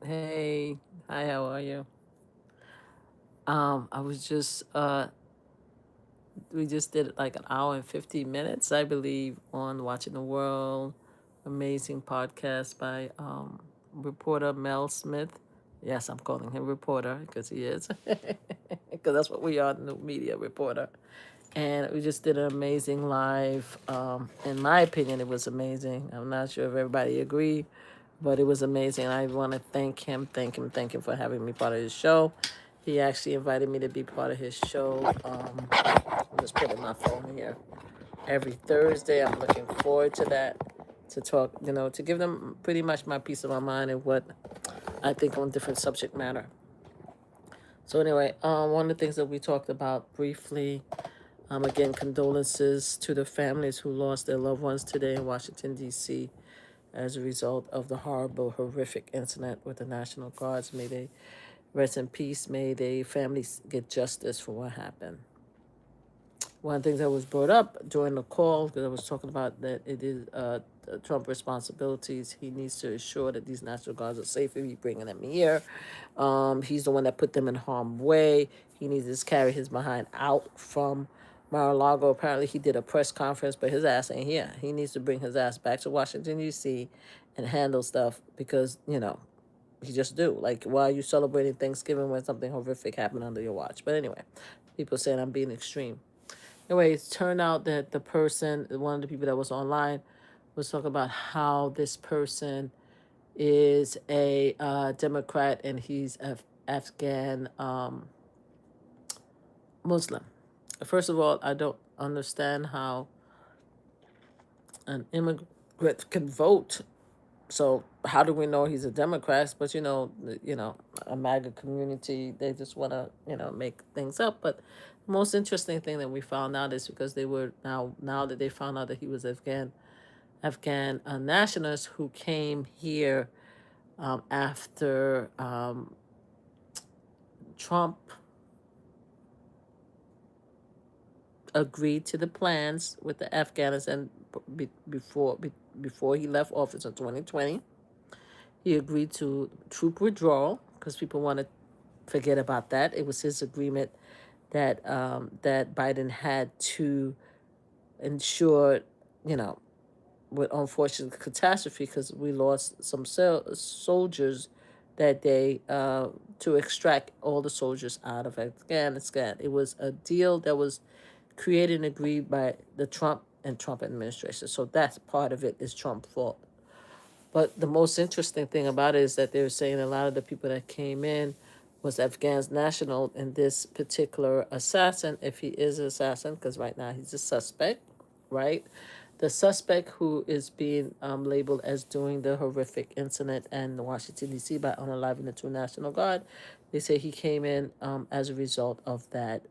Hey, hi, how are you? I was just we just did like an hour and 50 minutes, I believe, on Watching the World. Amazing podcast by reporter Mel Smith. Yes, I'm calling him reporter because he is. Because that's what we are, the media reporter. And we just did an amazing live. In my opinion, it was amazing. I'm not sure if everybody agreed, but it was amazing. I want to thank him for having me part of his show. He actually invited me to be part of his show. I'm just putting my phone here. Every Thursday, I'm looking forward to that. To talk, to give them pretty much my piece of my mind and what I think on different subject matter. So anyway, one of the things that we talked about briefly, again, condolences to the families who lost their loved ones today in Washington, D.C. as a result of the horrible, horrific incident with the National Guards. May they rest in peace. May the families get justice for what happened. One of the things that was brought up during the call, because I was talking about that it is Trump responsibilities. He needs to ensure that these National Guards are safe if he's bringing them here. He's the one that put them in harm's way. He needs to carry his behind out from Mar-a-Lago. Apparently, he did a press conference, but his ass ain't here. He needs to bring his ass back to Washington, D.C. and handle stuff because, he just do. Like, why are you celebrating Thanksgiving when something horrific happened under your watch? But anyway, people saying I'm being extreme. Anyway, it turned out that the person, one of the people that was online, was talking about how this person is a Democrat and he's a Afghan Muslim. First of all, I don't understand how an immigrant can vote. So how do we know he's a Democrat? But a MAGA community, they just want to make things up. But the most interesting thing that we found out is because they were now that they found out that he was Afghan nationalists who came here after Trump agreed to the plans with the Afghanistan before he left office in 2020. He agreed to troop withdrawal because people want to forget about that. It was his agreement that Biden had to ensure, you know, with unfortunate catastrophe because we lost some soldiers that day to extract all the soldiers out of Afghanistan. It was a deal that was created and agreed by the Trump administration. So that's part of it is Trump's fault. But the most interesting thing about it is that they were saying a lot of the people that came in was Afghan national, and this particular assassin, if he is an assassin, because right now he's a suspect, right? The suspect who is being labeled as doing the horrific incident in Washington, D.C. by unaliving the two National Guard, they say he came in as a result of that,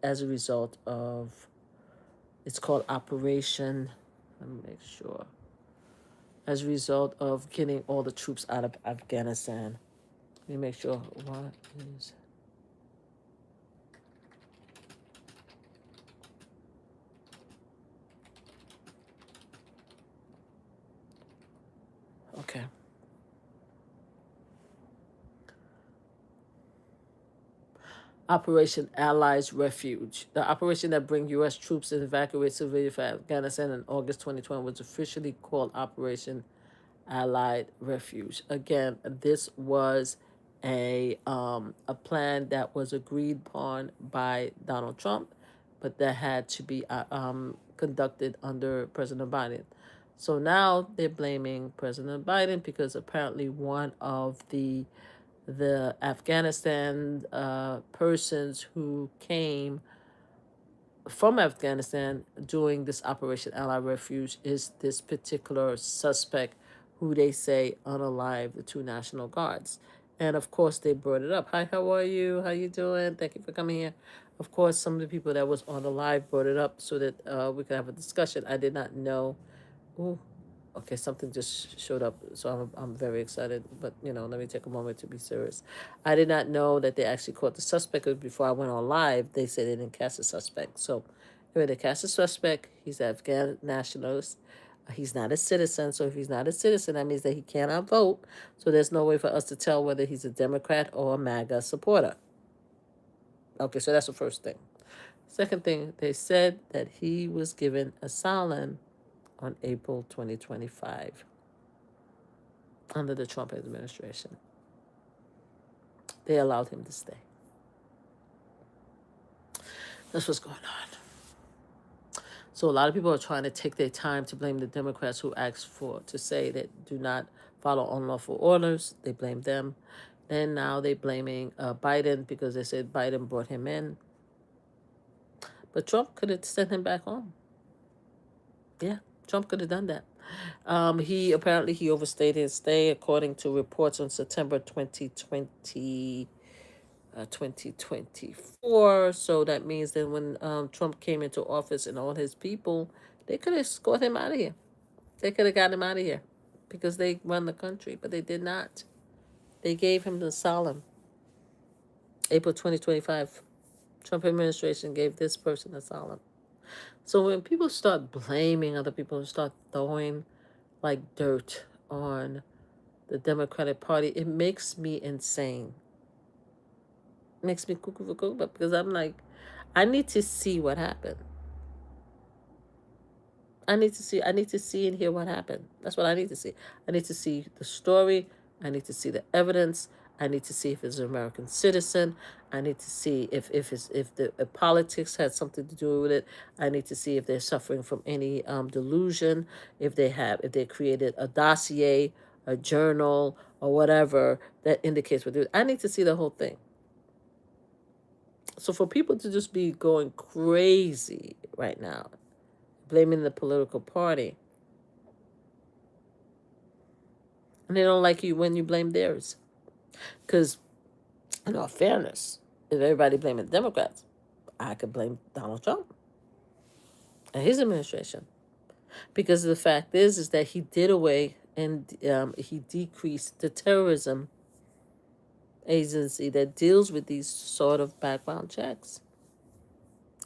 as a result of, it's called Operation, let me make sure, as a result of getting all the troops out of Afghanistan. Let me make sure what is. Okay. Operation Allies Refuge. The operation that bring U.S. troops and evacuate civilians from Afghanistan in August 2020 was officially called Operation Allied Refuge. Again, this was a plan that was agreed upon by Donald Trump, but that had to be conducted under President Biden. So now they're blaming President Biden because apparently one of the Afghanistan persons who came from Afghanistan doing this Operation Allied Refuge is this particular suspect who they say unalived the two National Guards. And of course they brought it up. Hi, how are you? How you doing? Thank you for coming here. Of course, some of the people that was on the live brought it up so that we could have a discussion. I did not know. Ooh, okay, something just showed up, so I'm very excited. But let me take a moment to be serious. I did not know that they actually caught the suspect. Before I went on live, they said they didn't catch the suspect. So anyway, they catch the suspect. He's an Afghan nationalist. He's not a citizen, so if he's not a citizen, that means that he cannot vote. So there's no way for us to tell whether he's a Democrat or a MAGA supporter. Okay, so that's the first thing. Second thing, they said that he was given asylum on April 2025 under the Trump administration. They allowed him to stay. That's what's going on. So a lot of people are trying to take their time to blame the Democrats who asked to say that do not follow unlawful orders. They blame them. Then now they're blaming Biden because they said Biden brought him in. But Trump could have sent him back home. Yeah, Trump could have done that. He overstayed his stay, according to reports on September 2024. So that means that when Trump came into office and all his people, they could have escorted him out of here. They could have got him out of here because they run the country, but they did not. They gave him the asylum. April 2025, Trump administration gave this person asylum. So when people start blaming other people and start throwing like dirt on the Democratic Party, it makes me insane. It makes me cuckoo because I'm like, I need to see what happened. I need to see and hear what happened. That's what I need to see. I need to see the story. I need to see the evidence. I need to see if it's an American citizen. I need to see if the politics had something to do with it. I need to see if they're suffering from any delusion. If they created a dossier, a journal, or whatever that indicates what they're doing. I need to see the whole thing. So for people to just be going crazy right now, blaming the political party, and they don't like you when you blame theirs. Because, in all fairness, if everybody blaming Democrats, I could blame Donald Trump and his administration. Because the fact is that he did away and he decreased the terrorism agency that deals with these sort of background checks.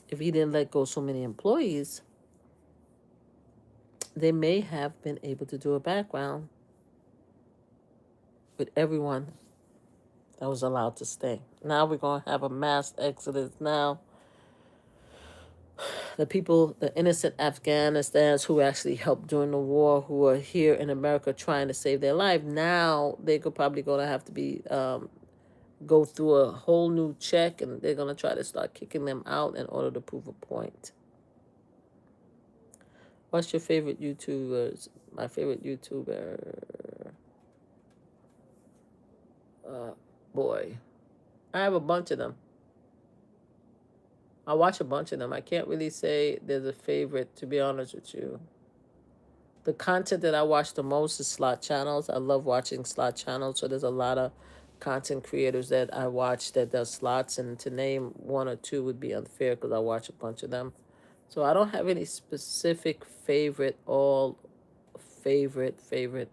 If he didn't let go so many employees, they may have been able to do a background with everyone that was allowed to stay. Now we're going to have a mass exodus now. The people, the innocent Afghanistans who actually helped during the war, who are here in America trying to save their life, now they could probably going to have to be go through a whole new check, and they're going to try to start kicking them out in order to prove a point. What's your favorite YouTubers? My favorite YouTuber, boy, I have a bunch of them. I watch a bunch of them. I can't really say there's a favorite, to be honest with you. The content that I watch the most is slot channels. I love watching slot channels. So there's a lot of content creators that I watch that does slots. And to name one or two would be unfair because I watch a bunch of them. So I don't have any specific favorite, favorite.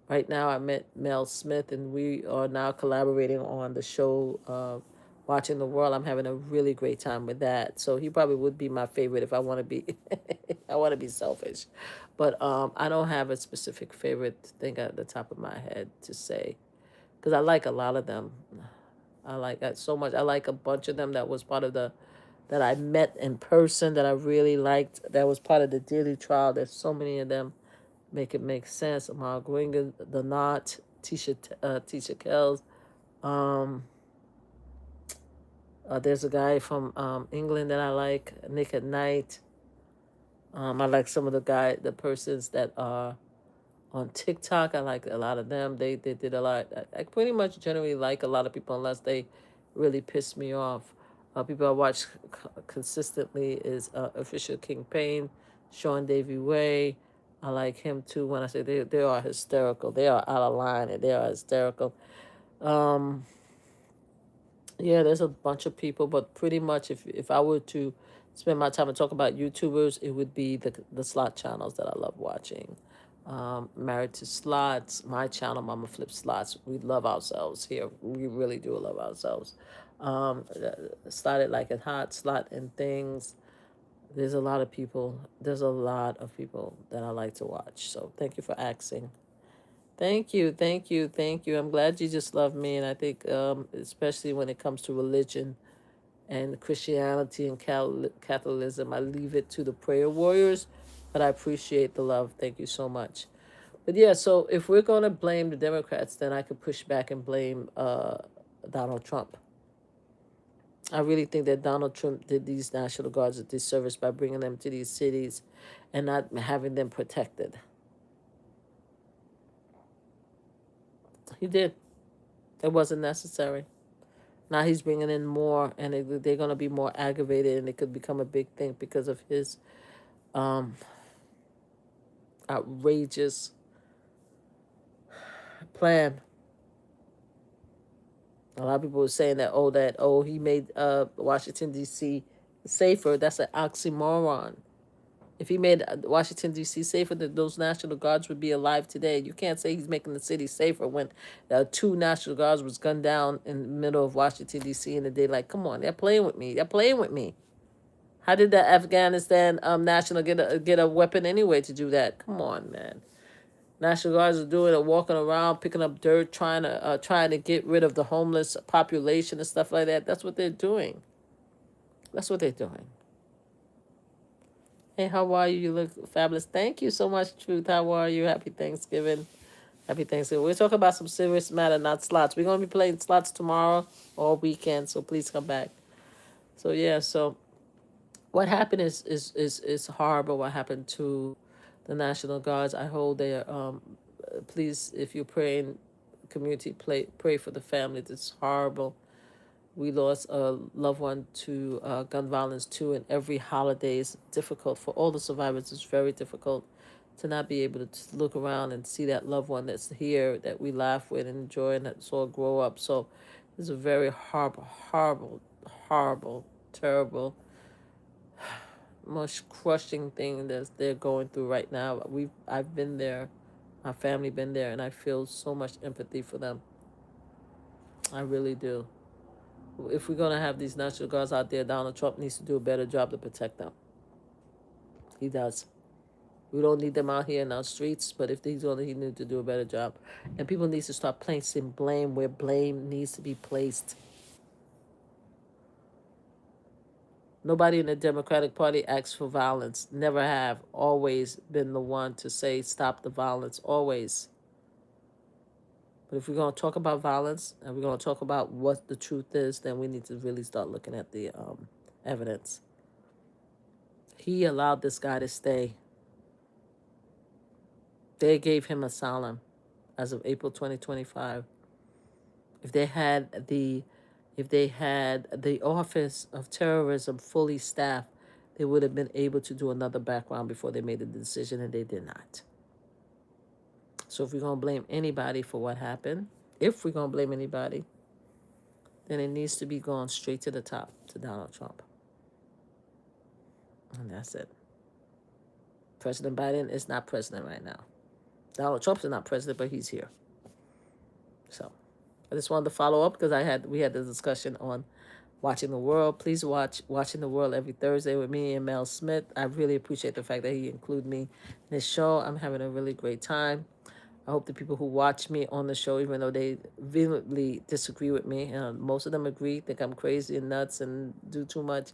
Right now I met Mel Smith and we are now collaborating on the show Watching the World. I'm having a really great time with that. So he probably would be my favorite if I want to be I want to be selfish. But I don't have a specific favorite thing at the top of my head to say because I like a lot of them. I like that so much. I like a bunch of them that was part of that I met in person that I really liked. That was part of the Daily Trial. There's so many of them. Make it make sense. Amal Gringa, The Knot, Tisha Kells. There's a guy from England that I like, Nick at Night. I like some of the persons that are on TikTok. I like a lot of them. They did a lot. I pretty much generally like a lot of people unless they really piss me off. People I watch consistently is Official King Payne, Sean Davy Way. I like him too. When I say they are hysterical, they are out of line and they are hysterical. Yeah, there's a bunch of people, but pretty much if I were to spend my time and talk about YouTubers, it would be the slot channels that I love watching. Married to Slots, my channel, Mama Flip Slots. We love ourselves here. We really do love ourselves. Started like a hot slot and things. There's a lot of people. There's a lot of people that I like to watch. So thank you for asking. Thank you, thank you, thank you. I'm glad you just love me, and I think, especially when it comes to religion and Christianity and Catholicism, I leave it to the prayer warriors. But I appreciate the love. Thank you so much. But yeah, so if we're going to blame the Democrats, then I could push back and blame Donald Trump. I really think that Donald Trump did these National Guards a disservice by bringing them to these cities and not having them protected. He did. It wasn't necessary. Now he's bringing in more, and they're going to be more aggravated, and it could become a big thing because of his um, outrageous plan. A lot of people were saying that he made Washington D.C. safer. That's an oxymoron. If he made Washington D.C. safer, then those National Guards would be alive today. You can't say he's making the city safer when two National Guards was gunned down in the middle of Washington D.C. in the day. Like, come on, they're playing with me. They're playing with me. How did the Afghanistan National get a weapon anyway to do that? Come on, man. National Guards are doing it, walking around, picking up dirt, trying to get rid of the homeless population and stuff like that. That's what they're doing. That's what they're doing. Hey, how are you? You look fabulous. Thank you so much, Truth. How are you? Happy Thanksgiving. Happy Thanksgiving. We're talking about some serious matter, not slots. We're going to be playing slots tomorrow all weekend, so please come back. So, yeah, so what happened is horrible. What happened to the National Guards? I hold their, please, if you're praying, community, pray for the family. It's horrible. We lost a loved one to gun violence too, and every holiday is difficult for all the survivors. It's very difficult to not be able to look around and see that loved one that's here that we laugh with and enjoy and that saw grow up. So it's a very horrible, horrible, horrible, terrible, most crushing thing that they're going through right now. I've been there, my family been there, and I feel so much empathy for them. I really do. If we're going to have these National Guards out there, Donald Trump needs to do a better job to protect them. He does. We don't need them out here in our streets, but if he's going to, he needs to do a better job. And people need to start placing blame where blame needs to be placed. Nobody in the Democratic Party acts for violence. Never have. Always been the one to say stop the violence. Always. But if we're going to talk about violence and we're going to talk about what the truth is, then we need to really start looking at the evidence. He allowed this guy to stay. They gave him asylum as of April 2025. If they had the Office of Terrorism fully staffed, they would have been able to do another background before they made the decision, and they did not. So if we're going to blame anybody for what happened, if we're going to blame anybody, then it needs to be going straight to the top, to Donald Trump. And that's it. President Biden is not president right now. Donald Trump is not president, but he's here. So I just wanted to follow up because we had the discussion on Watching the World. Please watch Watching the World every Thursday with me and Mel Smith. I really appreciate the fact that he included me in his show. I'm having a really great time. I hope the people who watch me on the show, even though they vehemently disagree with me, most of them agree, think I'm crazy and nuts and do too much.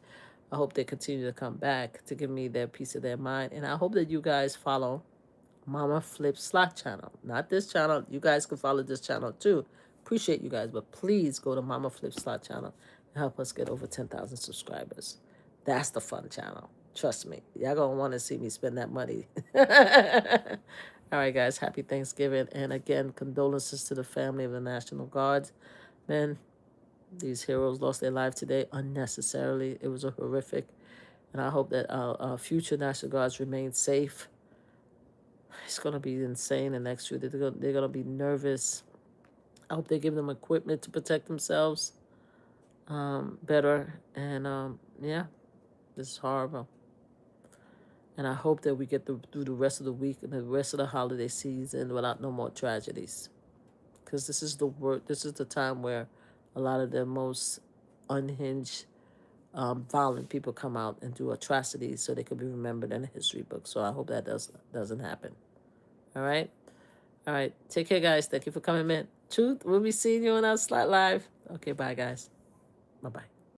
I hope they continue to come back to give me their piece of their mind. And I hope that you guys follow Mama Flip Slot channel. Not this channel. You guys can follow this channel too. Appreciate you guys, but please go to Mama Flip Slot channel and help us get over 10,000 subscribers. That's the fun channel. Trust me. Y'all gonna want to see me spend that money. All right, guys. Happy Thanksgiving. And again, condolences to the family of the National Guards. Man, these heroes lost their life today unnecessarily. It was a horrific. And I hope that our future National Guards remain safe. It's going to be insane the next year. They're going to be nervous. I hope they give them equipment to protect themselves better. And, yeah, this is horrible. And I hope that we get through the rest of the week and the rest of the holiday season without no more tragedies. Because this is the time where a lot of the most unhinged violent people come out and do atrocities so they could be remembered in a history book. So I hope that doesn't happen. All right? All right. Take care, guys. Thank you for coming in. Truth, we'll be seeing you on our Slot Live. Okay, bye, guys. Bye-bye.